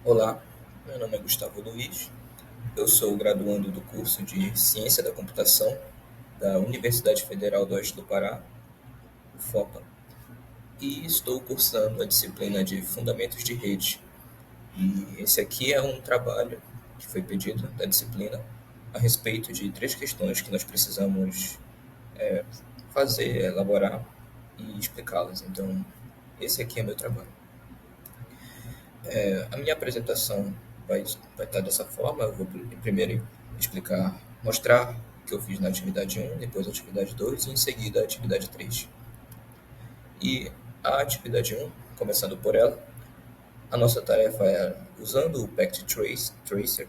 Olá, meu nome é Gustavo Luiz, eu sou graduando do curso de Ciência da Computação da Universidade Federal do Oeste do Pará, UFOPA, e estou cursando a disciplina de Fundamentos de Rede. E esse aqui é um trabalho que foi pedido da disciplina a respeito de três questões que nós precisamos fazer, elaborar e explicá-las. Então, esse aqui é meu trabalho. A minha apresentação vai estar dessa forma. Eu vou primeiro explicar, mostrar o que eu fiz na atividade 1, depois a atividade 2 e em seguida a atividade 3. E a atividade 1, começando por ela, a nossa tarefa é, usando o Packet Tracer,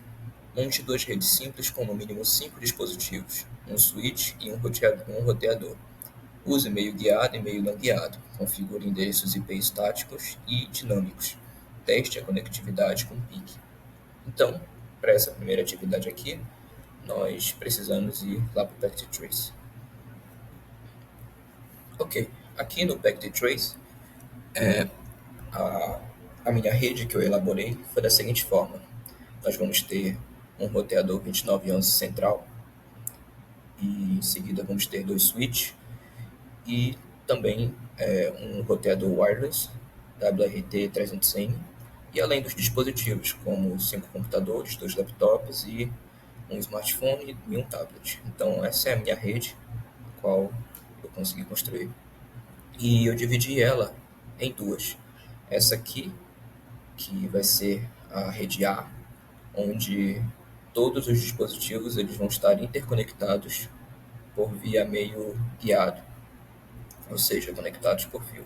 monte duas redes simples com no mínimo 5 dispositivos, um switch e um roteador. Use meio guiado e meio não guiado. Configure endereços IP estáticos e dinâmicos. Teste a conectividade com PIC. Então, para essa primeira atividade aqui, nós precisamos ir lá para o Packet Trace. Ok, aqui no Packet Trace, a, a minha rede que eu elaborei foi da seguinte forma. Nós vamos ter um roteador 2911 central, e em seguida vamos ter dois switches, e também um roteador wireless WRT300N, e além dos dispositivos, como 5 computadores, 2 laptops e um smartphone e um tablet. Então essa é a minha rede, a qual eu consegui construir. E eu dividi ela em duas. Essa aqui, que vai ser a rede A, onde todos os dispositivos eles vão estar interconectados por via meio guiado, ou seja, conectados por fio.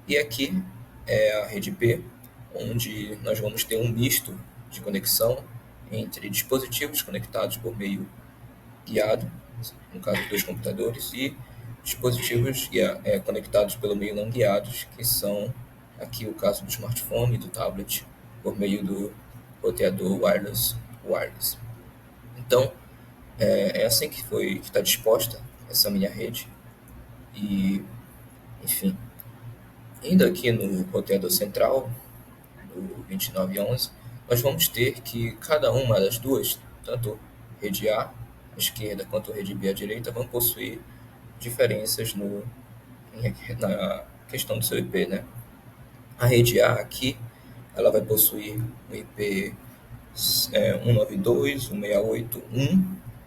E aqui é a rede B, onde nós vamos ter um misto de conexão entre dispositivos conectados por meio guiado, no caso dois computadores, e dispositivos conectados pelo meio não guiados, que são aqui o caso do smartphone e do tablet, por meio do roteador wireless. Então, é assim que está disposta essa minha rede. E, enfim, indo aqui no roteador central, do 2911, nós vamos ter que cada uma das duas, tanto rede A à esquerda quanto rede B à direita, vão possuir diferenças na questão do seu IP, né? A rede A aqui, ela vai possuir um IP 192, 168.1,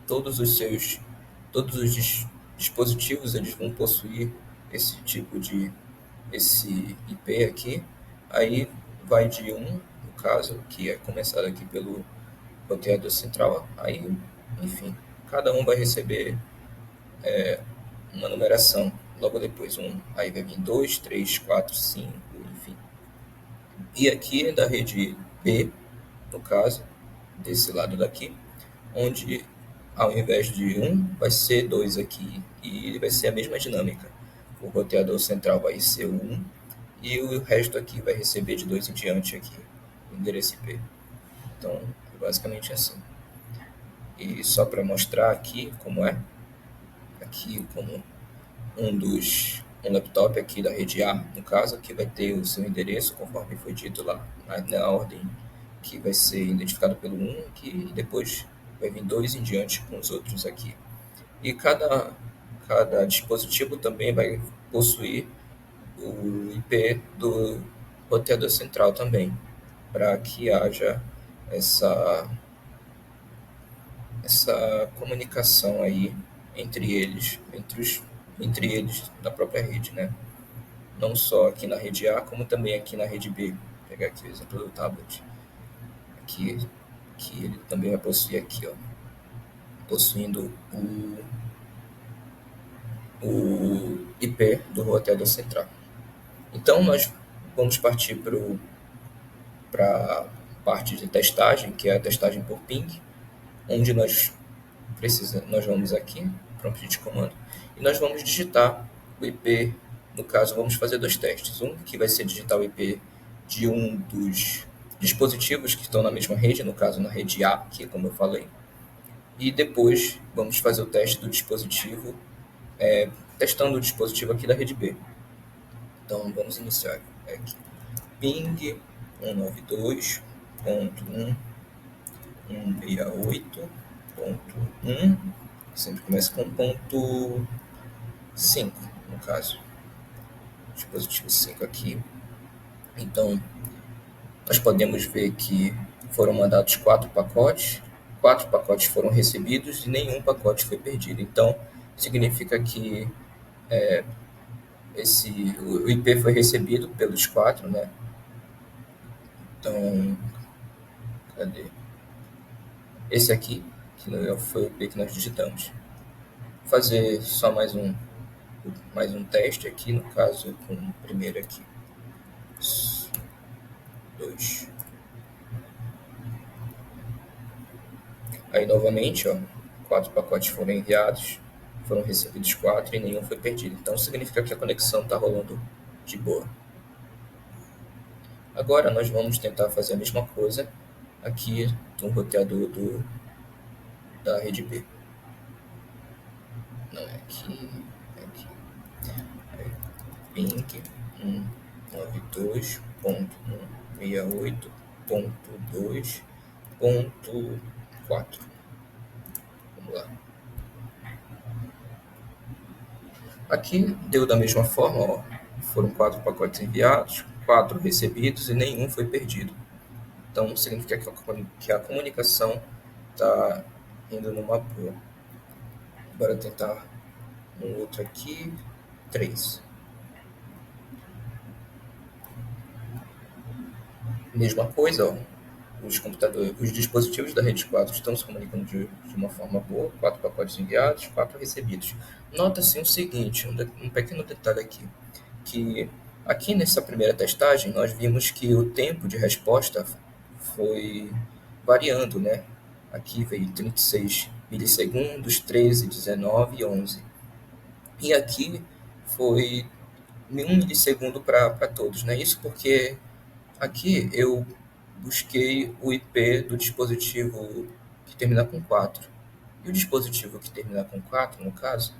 todos os dispositivos eles vão possuir esse IP aqui. Aí vai de 1, no caso, que é começado aqui pelo roteador central, aí, enfim, cada um vai receber uma numeração logo depois, aí vai vir 2, 3, 4, 5, enfim. E aqui é da rede B, no caso, desse lado daqui, onde ao invés de 1, vai ser 2 aqui, e vai ser a mesma dinâmica. O roteador central vai ser 1, e o resto aqui vai receber de 2 em diante aqui, o endereço IP. Então, é basicamente assim. E só para mostrar aqui como é, aqui como um laptop aqui da rede A, no caso, que vai ter o seu endereço, conforme foi dito lá, na ordem que vai ser identificado pelo 1 aqui, e depois vai vir 2 em diante com os outros aqui. E cada dispositivo também vai possuir o IP do roteador central também, para que haja essa comunicação aí entre eles na própria rede, né? Não só aqui na rede A, como também aqui na rede B. Vou pegar aqui o exemplo do tablet, aqui, que ele também vai possuir aqui, ó, possuindo o IP do roteador central. Então nós vamos partir para a parte de testagem, que é a testagem por ping, onde nós vamos aqui, prompt de comando, e nós vamos digitar o IP. No caso, vamos fazer dois testes. Um que vai ser digitar o IP de um dos dispositivos que estão na mesma rede, no caso na rede A, que é como eu falei, e depois vamos fazer o teste do dispositivo, testando o dispositivo aqui da rede B. Então vamos iniciar aqui. Ping 192, 168.1, sempre começa com ponto 5, no caso, dispositivo 5 aqui. Então, nós podemos ver que foram mandados 4 pacotes foram recebidos e nenhum pacote foi perdido. Então, significa que o IP foi recebido pelos 4, né? Então, cadê? Esse aqui, que foi o IP que nós digitamos. Vou fazer só mais um teste aqui, no caso, com o primeiro aqui. 2. Aí, novamente, 4 pacotes foram enviados, foram recebidos 4 e nenhum foi perdido. Então, significa que a conexão está rolando de boa. Agora, nós vamos tentar fazer a mesma coisa aqui no roteador da rede B. Não é aqui, é aqui. Ping 192.168.2.4. Vamos lá. Aqui deu da mesma forma, foram 4 pacotes enviados, 4 recebidos e nenhum foi perdido. Então, significa que a comunicação está indo numa boa. Bora tentar um outro aqui, 3. Mesma coisa, os dispositivos da rede 4 estão se comunicando de uma forma boa, 4 pacotes enviados, 4 recebidos. Nota-se o seguinte, um pequeno detalhe aqui, que aqui nessa primeira testagem nós vimos que o tempo de resposta foi variando, né? Aqui veio 36 milissegundos, 13, 19 e 11. E aqui foi 1 milissegundo para todos, né? Isso porque aqui eu busquei o IP do dispositivo que termina com 4. E o dispositivo que termina com 4, no caso,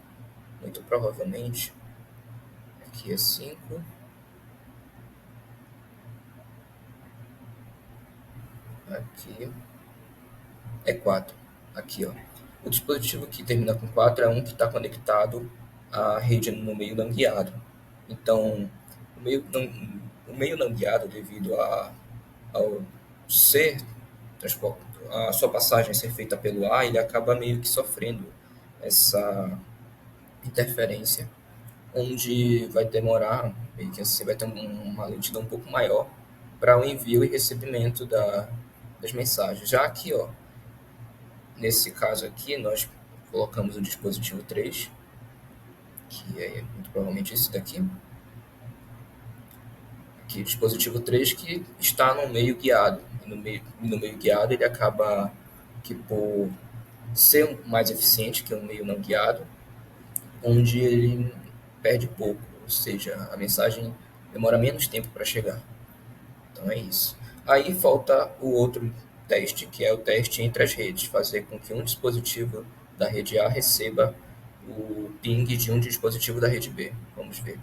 muito provavelmente, aqui é 5. Aqui é 4. Aqui, ó. O dispositivo que termina com 4 é um que está conectado à rede no meio não guiado. Então, o meio não guiado, devido ao ser a sua passagem ser feita pelo ar, ele acaba meio que sofrendo essa interferência, onde vai demorar, meio que assim, vai ter uma lentidão um pouco maior para o envio e recebimento das mensagens. Já aqui, ó, nesse caso aqui, nós colocamos o dispositivo 3, que é muito provavelmente esse daqui. Aqui, o dispositivo 3 que está no meio guiado. E no meio guiado ele acaba que por ser mais eficiente que o meio não guiado, onde ele perde pouco, ou seja, a mensagem demora menos tempo para chegar. Então é isso. Aí falta o outro teste, que é o teste entre as redes, fazer com que um dispositivo da rede A receba o ping de um dispositivo da rede B. Vamos ver.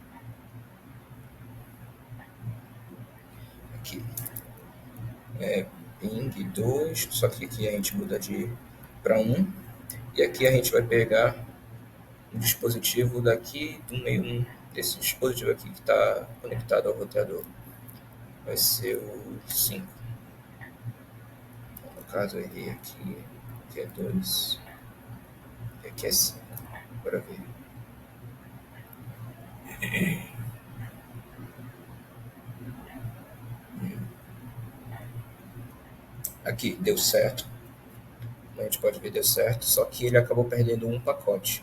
Aqui. Ping 2, só que aqui a gente muda para 1. E aqui a gente vai pegar um dispositivo daqui do meio, desse dispositivo aqui que está conectado ao roteador. Vai ser o 5. No caso, eu errei aqui é 2. E aqui é 5. Bora ver. Aqui, deu certo. A gente pode ver, deu certo. Só que ele acabou perdendo um pacote.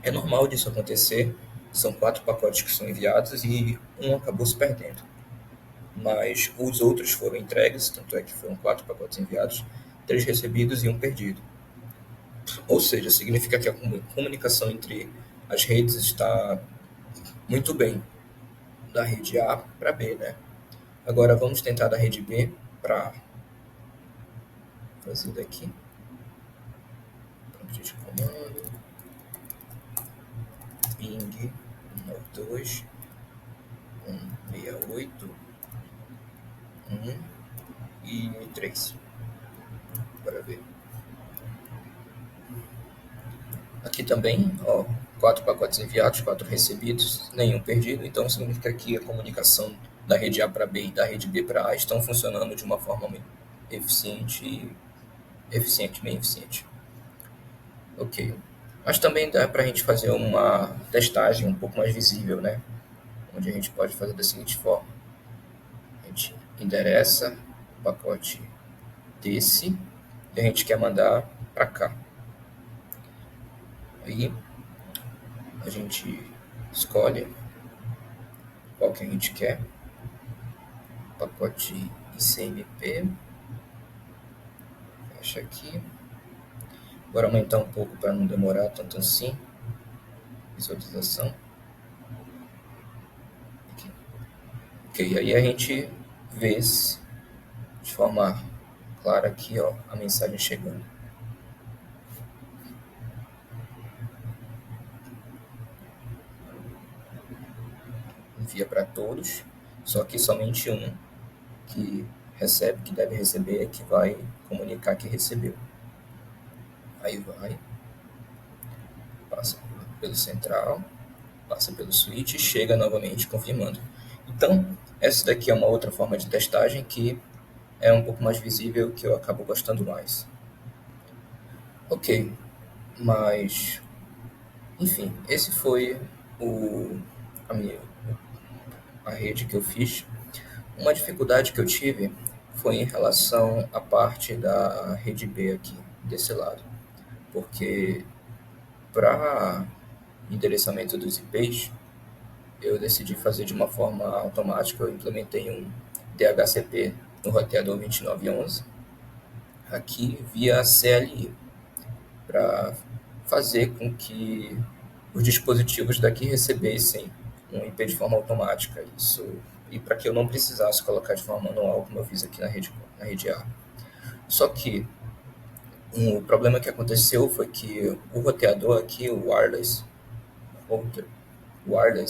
É normal disso acontecer. São 4 pacotes que são enviados e um acabou se perdendo. Mas os outros foram entregues, tanto é que foram 4 pacotes enviados, 3 recebidos e 1 perdido. Ou seja, significa que a comunicação entre as redes está muito bem, da rede A para B, né? Agora vamos tentar da rede B para fazer daqui. Prompt de comando, ping 192, 168, 1 3. Bora ver. Aqui também, ó, 4 pacotes enviados, 4 recebidos, nenhum perdido. Então significa que a comunicação da rede A para B e da rede B para A estão funcionando de uma forma bem eficiente. Ok. Mas também dá para a gente fazer uma testagem um pouco mais visível, né? Onde a gente pode fazer da seguinte forma: a gente endereça o pacote desse e a gente quer mandar para cá. Aí a gente escolhe qual que a gente quer, pacote ICMP, fecha aqui. Agora aumentar um pouco para não demorar tanto assim, visualização. Aqui. Ok, aí a gente vê de forma clara aqui, ó, a mensagem chegando. Envia para todos, só que somente um que recebe, que deve receber, é que vai comunicar que recebeu. Aí vai, passa pelo central, passa pelo switch e chega novamente confirmando. Então, essa daqui é uma outra forma de testagem que é um pouco mais visível, que eu acabo gostando mais. Ok, mas enfim, esse foi a, minha, a rede que eu fiz. Uma dificuldade que eu tive foi em relação à parte da rede B aqui, desse lado, porque para endereçamento dos IPs, eu decidi fazer de uma forma automática. Eu implementei um DHCP no roteador 2911 aqui via CLI para fazer com que os dispositivos daqui recebessem um IP de forma automática. Isso, e para que eu não precisasse colocar de forma manual, como eu fiz aqui na rede A. Só que o problema que aconteceu foi que o roteador aqui, o wireless router,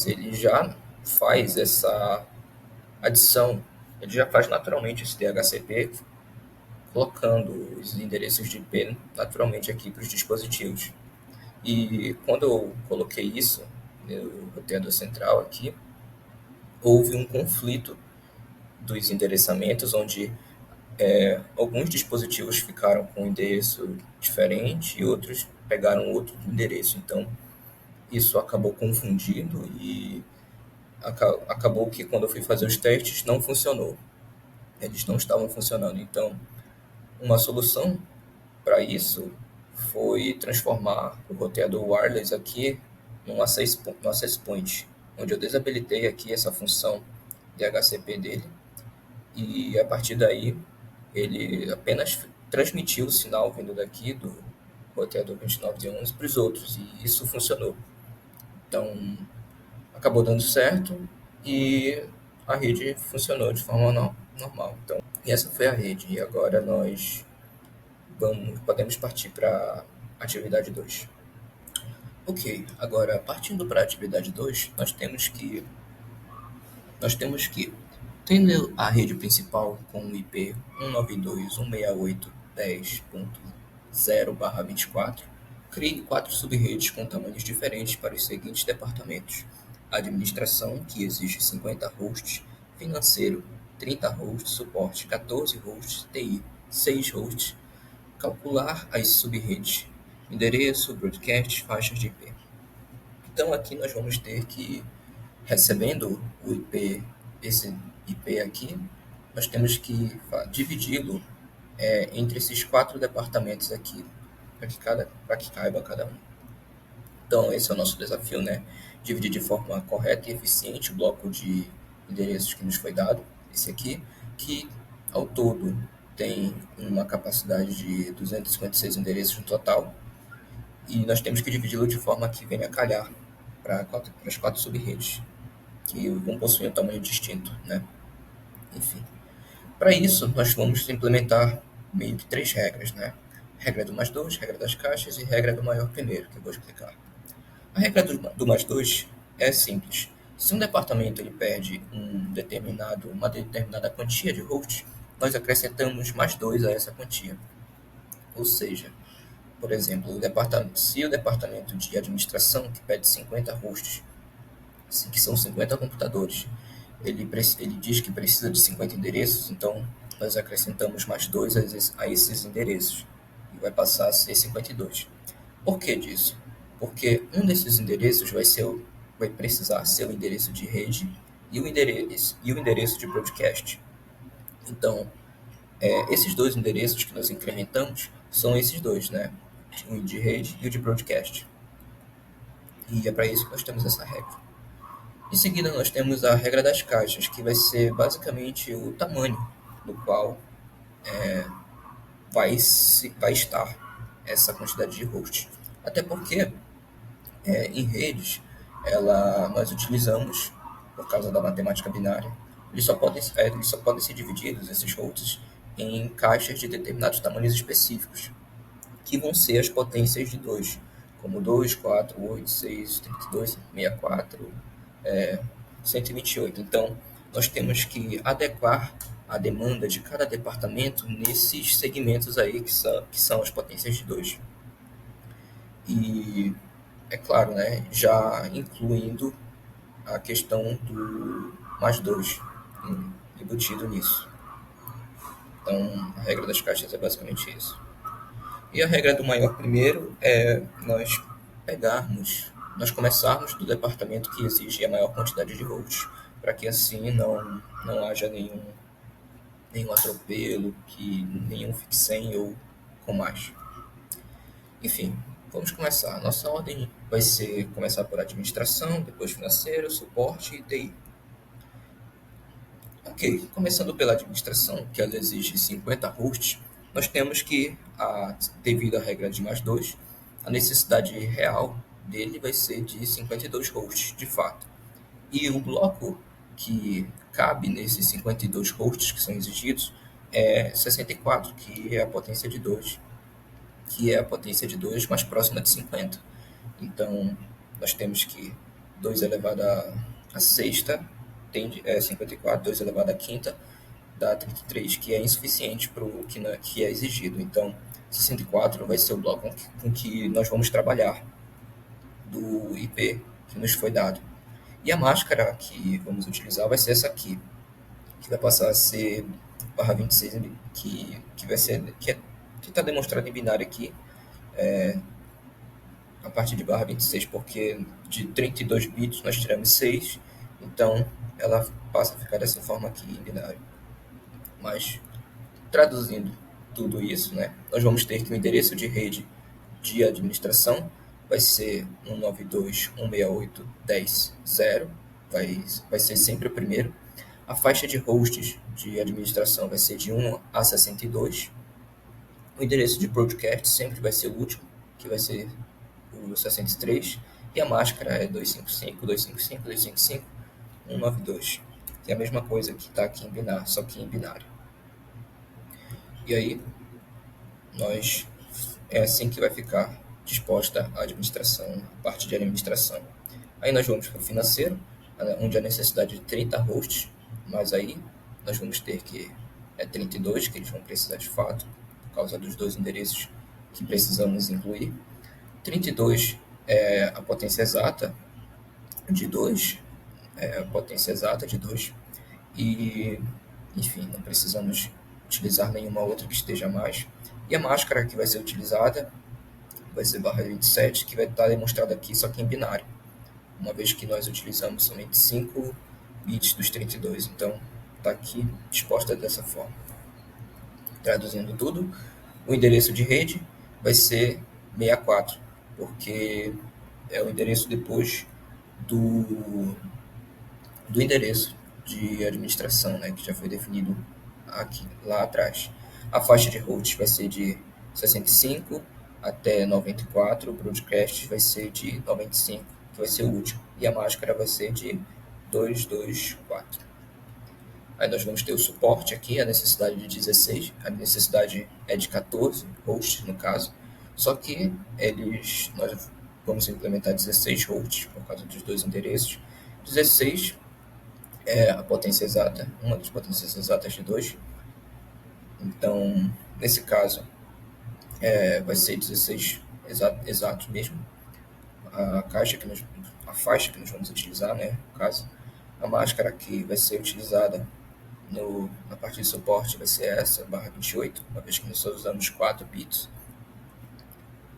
ele já faz essa adição, ele já faz naturalmente esse DHCP, colocando os endereços de IP naturalmente aqui para os dispositivos. E quando eu coloquei isso no roteador central aqui, houve um conflito dos endereçamentos, onde alguns dispositivos ficaram com um endereço diferente e outros pegaram outro endereço. Então, isso acabou confundindo e acabou que quando eu fui fazer os testes não funcionou. Eles não estavam funcionando. Então, uma solução para isso foi transformar o roteador wireless aqui num access point, onde eu desabilitei aqui essa função DHCP dele e a partir daí ele apenas transmitiu o sinal vindo daqui do roteador 2911 para os outros e isso funcionou. Então acabou dando certo e a rede funcionou de forma normal. Então, e essa foi a rede e agora nós podemos partir para a atividade 2. Ok, agora partindo para a atividade 2, tendo a rede principal com o IP 192.168.10.0/24, crie 4 sub-redes com tamanhos diferentes para os seguintes departamentos: administração, que exige 50 hosts, financeiro, 30 hosts, suporte, 14 hosts, TI, 6 hosts. Calcular as sub-redes: endereço, broadcast, faixas de IP. Então aqui nós vamos ter que, recebendo o IP, esse IP aqui, nós temos que dividi-lo entre esses 4 departamentos aqui, para que caiba cada um. Então esse é o nosso desafio, né? Dividir de forma correta e eficiente o bloco de endereços que nos foi dado, esse aqui, que ao todo tem uma capacidade de 256 endereços no total, e nós temos que dividi-lo de forma que venha a calhar para as 4 sub-redes, que vão possuir um tamanho distinto, né? Enfim, para isso nós vamos implementar meio que 3 regras, né? Regra do mais 2, regra das caixas e regra do maior primeiro, que eu vou explicar. A regra do mais 2 é simples. Se um departamento ele perde uma determinada quantia de hosts, nós acrescentamos mais 2 a essa quantia. Ou seja, por exemplo, se o departamento de administração, que pede 50 hosts, que são 50 computadores, ele diz que precisa de 50 endereços, então nós acrescentamos mais 2 a esses endereços, e vai passar a ser 52. Por que disso? Porque um desses endereços vai precisar ser o endereço de rede e o endereço de broadcast. Então, esses dois endereços que nós incrementamos são esses dois, né? O de rede e o de broadcast. E é para isso que nós temos essa regra. Em seguida, nós temos a regra das caixas, que vai ser basicamente o tamanho no qual vai estar essa quantidade de hosts. Até porque, em redes, nós utilizamos, por causa da matemática binária, eles só podem ser divididos, esses hosts, em caixas de determinados tamanhos específicos, que vão ser as potências de 2, como 2, 4, 8, 6, 32, 64, 128. Então, nós temos que adequar a demanda de cada departamento nesses segmentos aí que são as potências de 2. E, é claro, né, já incluindo a questão do mais 2 embutido nisso. Então, a regra das caixas é basicamente isso. E a regra do maior primeiro é nós começarmos do departamento que exige a maior quantidade de hosts, para que assim não haja nenhum atropelo, nenhum fique sem ou com mais. Enfim, vamos começar. Nossa ordem vai ser começar por administração, depois financeiro, suporte e TI. Ok, começando pela administração, que ela exige 50 hosts, nós temos que, devido à regra de mais 2, a necessidade real dele vai ser de 52 hosts, de fato. E o bloco que cabe nesses 52 hosts que são exigidos é 64, que é a potência de 2, que é a potência de 2 mais próxima de 50. Então, nós temos que 2 elevado a sexta é 54, 2 elevado a quinta dá 33, que é insuficiente para o que é exigido. Então, 64 vai ser o bloco com que nós vamos trabalhar do IP que nos foi dado. E a máscara que vamos utilizar vai ser essa aqui, que vai passar a ser barra 26, que vai ser que está demonstrado em binário aqui, a partir de barra 26, porque de 32 bits nós tiramos 6, então ela passa a ficar dessa forma aqui em binário. Mas, traduzindo tudo isso, né, nós vamos ter que o endereço de rede de administração vai ser 192.168.10.0, vai ser sempre o primeiro. A faixa de hosts de administração vai ser de 1 a 62. O endereço de broadcast sempre vai ser o último, que vai ser o 63. E a máscara é 255, 255, 255, 192, que é a mesma coisa que está aqui em binário, só que em binário. E aí, é assim que vai ficar disposta a administração, a parte de administração. Aí nós vamos para o financeiro, onde a necessidade de 30 hosts, mas aí nós vamos ter que 32, que eles vão precisar de fato, por causa dos dois endereços que precisamos incluir. 32 é a potência exata de 2, e, enfim, não precisamos utilizar nenhuma outra que esteja mais. E a máscara que vai ser utilizada vai ser barra 27, que vai estar demonstrada aqui, só que em binário, uma vez que nós utilizamos somente 5 bits dos 32, então está aqui disposta dessa forma. Traduzindo tudo, o endereço de rede vai ser 64, porque é o endereço depois do endereço de administração, né, que já foi definido lá atrás. A faixa de hosts vai ser de 65 até 94, o broadcast vai ser de 95, que vai ser o último, e a máscara vai ser de 224. Aí nós vamos ter o suporte aqui, a necessidade de 16, a necessidade é de 14 hosts no caso, só que nós vamos implementar 16 hosts por causa dos dois endereços. 16 é a potência exata, uma das potências exatas de 2, Então, nesse caso, vai ser 16 exatos mesmo. A caixa que nós, a faixa que nós vamos utilizar, né? No caso, a máscara que vai ser utilizada na parte de suporte vai ser essa, barra 28, uma vez que nós só usamos 4 bits.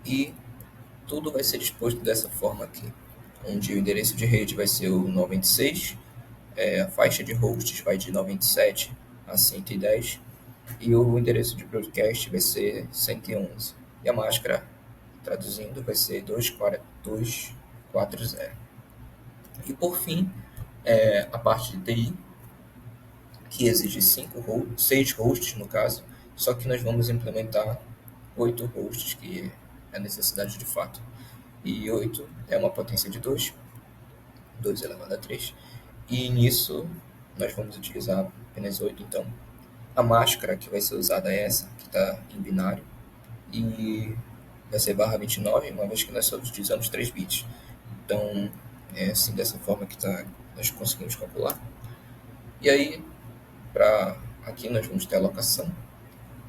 E tudo vai ser disposto dessa forma aqui, onde o endereço de rede vai ser o 96, a faixa de hosts vai de 97 a 110, e o endereço de broadcast vai ser 111. E a máscara, traduzindo, vai ser 240. E por fim, a parte de TI, que exige 6 hosts no caso, só que nós vamos implementar 8 hosts, que é a necessidade de fato. E 8 é uma potência de 2 elevado a 3. E nisso nós vamos utilizar apenas 8. Então, a máscara que vai ser usada é essa, que está em binário. E vai ser barra 29, uma vez que nós só utilizamos 3 bits. Então, é assim, dessa forma que nós conseguimos calcular. E aí, aqui nós vamos ter a locação,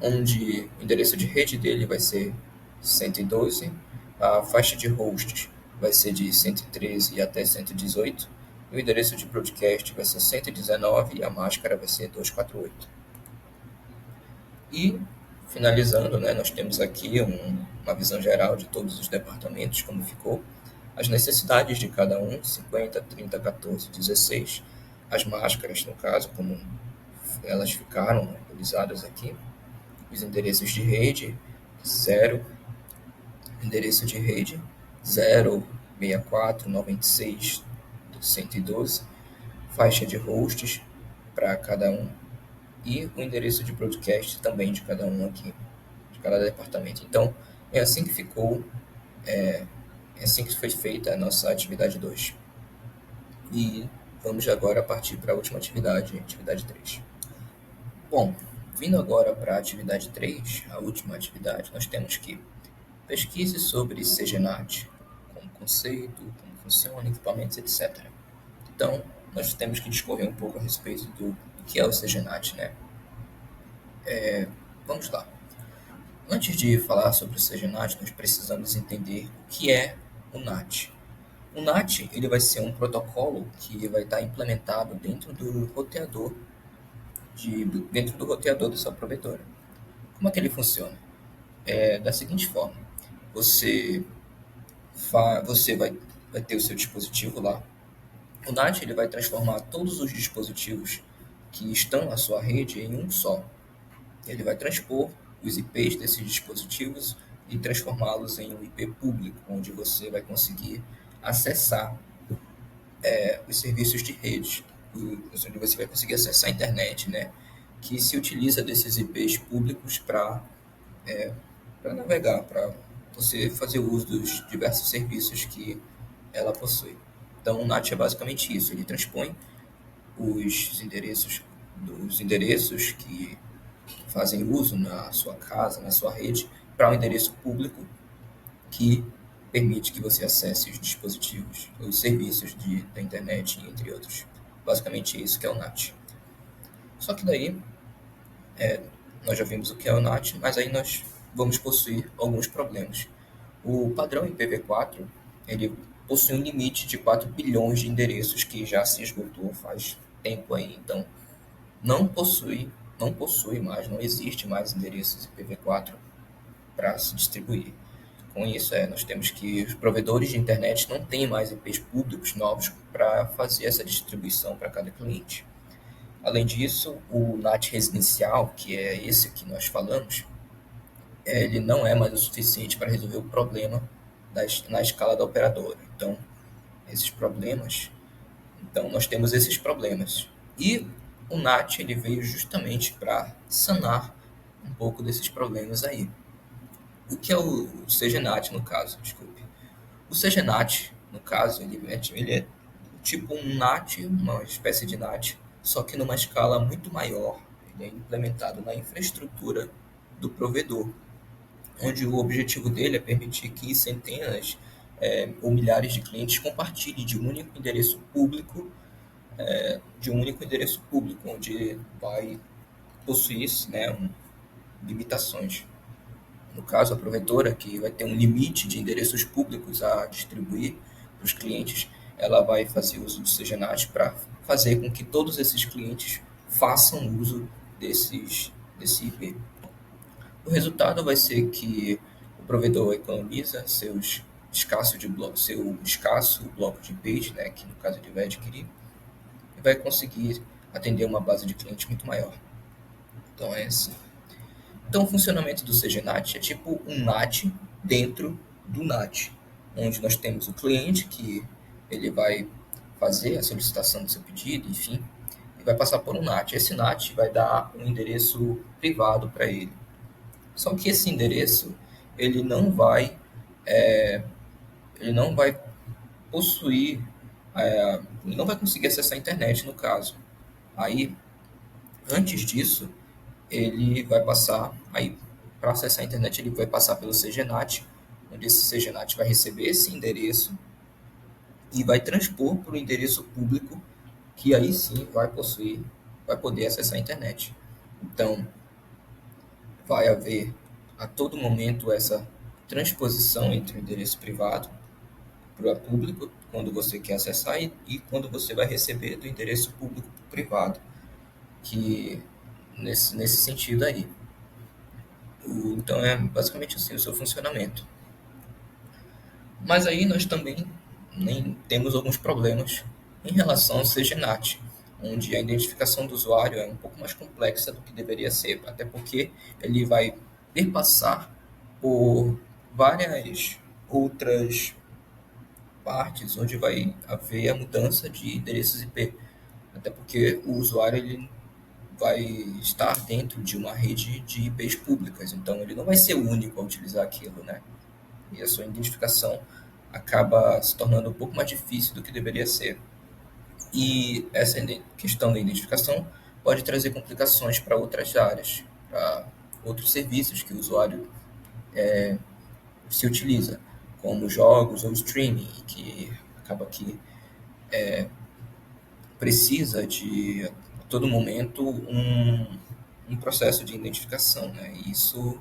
onde o endereço de rede dele vai ser 112, a faixa de hosts vai ser de 113 até 118, e o endereço de broadcast vai ser 119 e a máscara vai ser 248. E, finalizando, né, nós temos aqui uma visão geral de todos os departamentos, como ficou, as necessidades de cada um, 50, 30, 14, 16, as máscaras, no caso, como elas ficaram utilizadas aqui, os endereços de rede, 0, endereço de rede 0, 64, 96, 112, faixa de hosts para cada um e o endereço de broadcast também de cada um aqui, de cada departamento. Então, é assim que ficou, é assim que foi feita a nossa atividade 2. E vamos agora partir para a última atividade, atividade 3. Bom, vindo agora para a atividade 3, a última atividade, nós temos que pesquise sobre CGNAT, como conceito, como funciona, equipamentos, etc. Então, nós temos que discorrer um pouco a respeito do que é o CGNAT, né? Vamos lá. Antes de falar sobre o CGNAT, nós precisamos entender o que é o NAT. O NAT ele vai ser um protocolo que vai estar implementado dentro do roteador da sua provedora. Como é que ele funciona? Da seguinte forma: você vai ter o seu dispositivo lá. O NAT ele vai transformar todos os dispositivos que estão na sua rede em um só. Ele vai transpor os IPs desses dispositivos e transformá-los em um IP público, onde você vai conseguir acessar os serviços de rede, onde você vai conseguir acessar a internet, né? Que se utiliza desses IPs públicos para navegar, para você fazer uso dos diversos serviços que ela possui. Então, o NAT é basicamente isso, ele transpõe os endereços dos endereços que fazem uso na sua casa, na sua rede, para um endereço público que permite que você acesse os dispositivos, os serviços da internet, entre outros. Basicamente é isso que é o NAT. Só que daí, nós já vimos o que é o NAT, mas aí nós vamos possuir alguns problemas. O padrão IPv4, ele possui um limite de 4 bilhões de endereços que já se esgotou faz tempo aí, então não possui mais, não existe mais endereços IPv4 para se distribuir. Com isso, nós temos que os provedores de internet não têm mais IPs públicos novos para fazer essa distribuição para cada cliente. Além disso, o NAT residencial, que é esse que nós falamos, ele não é mais o suficiente para resolver o problema na escala da operadora. Então, nós temos esses problemas. E o NAT ele veio justamente para sanar um pouco desses problemas aí. O que é o CGNAT, no caso? Desculpe. O CGNAT, no caso, ele é tipo um NAT, uma espécie de NAT, só que numa escala muito maior. Ele é implementado na infraestrutura do provedor, onde o objetivo dele é permitir que centenas ou milhares de clientes compartilhem de um único endereço público, onde vai possuir, né, limitações. No caso, a provedora, que vai ter um limite de endereços públicos a distribuir para os clientes, ela vai fazer uso do CGNAT para fazer com que todos esses clientes façam uso desse IP. O resultado vai ser que o provedor economiza seu escasso bloco de page, né, que no caso ele vai adquirir, e vai conseguir atender uma base de clientes muito maior. Então é assim. Então o funcionamento do CGNAT é tipo um NAT dentro do NAT, onde nós temos o cliente que ele vai fazer a solicitação do seu pedido, enfim, e vai passar por um NAT. Esse NAT vai dar um endereço privado para ele. Só que esse endereço ele não vai ele não vai possuir, ele não vai conseguir acessar a internet no caso. Aí, antes disso, ele vai passar, aí para acessar a internet ele vai passar pelo CGNAT, onde esse CGNAT vai receber esse endereço e vai transpor para o endereço público, que aí sim vai poder acessar a internet. Então, vai haver a todo momento essa transposição entre o endereço privado para o público, quando você quer acessar, e quando você vai receber do endereço público para o privado, que nesse sentido aí. Então é basicamente assim o seu funcionamento. Mas aí nós também temos alguns problemas em relação ao CGNAT, onde a identificação do usuário é um pouco mais complexa do que deveria ser, até porque ele vai perpassar por várias outras partes onde vai haver a mudança de endereços IP, até porque o usuário ele vai estar dentro de uma rede de IPs públicas, então ele não vai ser o único a utilizar aquilo, né? E a sua identificação acaba se tornando um pouco mais difícil do que deveria ser. E essa questão da identificação pode trazer complicações para outras áreas, para outros serviços que o usuário se utiliza, como jogos ou streaming, que acaba que precisa de, a todo momento, um processo de identificação, né? E isso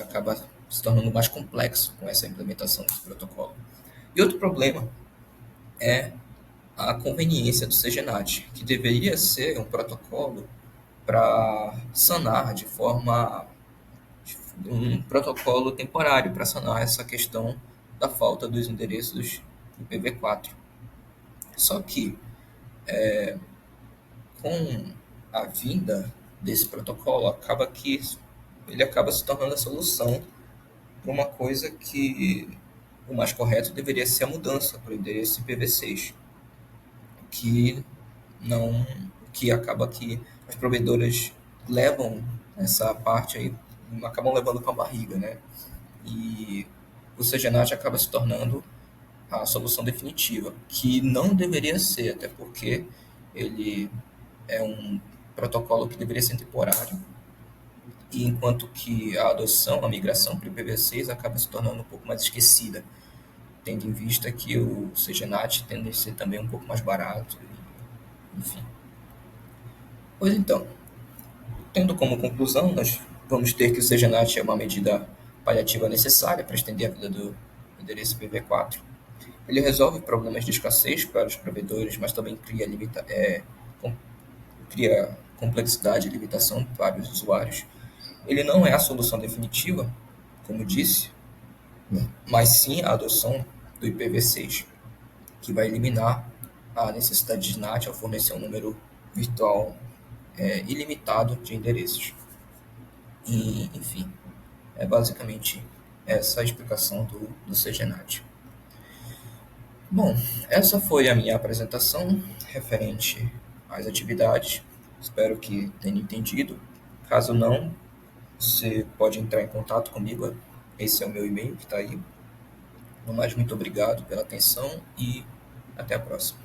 acaba se tornando mais complexo com essa implementação desse protocolo. E outro problema é a conveniência do CGNAT, que deveria ser um protocolo para sanar de forma um protocolo temporário para sanar essa questão da falta dos endereços IPv4. Só que com a vinda desse protocolo, ele acaba se tornando a solução para uma coisa que o mais correto deveria ser a mudança para o endereço IPv6, que não, que acaba que as provedoras levam essa parte aí, acabam levando com a barriga, né? E o CGNAT acaba se tornando a solução definitiva, que não deveria ser, até porque ele é um protocolo que deveria ser temporário, e enquanto que a adoção, a migração para o IPv6 acaba se tornando um pouco mais esquecida, tendo em vista que o CGNAT tende a ser também um pouco mais barato, enfim. Pois então, tendo como conclusão, nós vamos ter que o CGNAT é uma medida paliativa necessária para estender a vida do endereço IPv4. Ele resolve problemas de escassez para os provedores, mas também cria complexidade e limitação para os usuários. Ele não é a solução definitiva, como disse, mas sim a adoção do IPv6, que vai eliminar a necessidade de NAT ao fornecer um número virtual ilimitado de endereços. E, enfim, é basicamente essa a explicação do CGNAT. Bom, essa foi a minha apresentação referente às atividades. Espero que tenha entendido. Caso não, você pode entrar em contato comigo. Esse é o meu e-mail que está aí. No mais, muito obrigado pela atenção e até a próxima.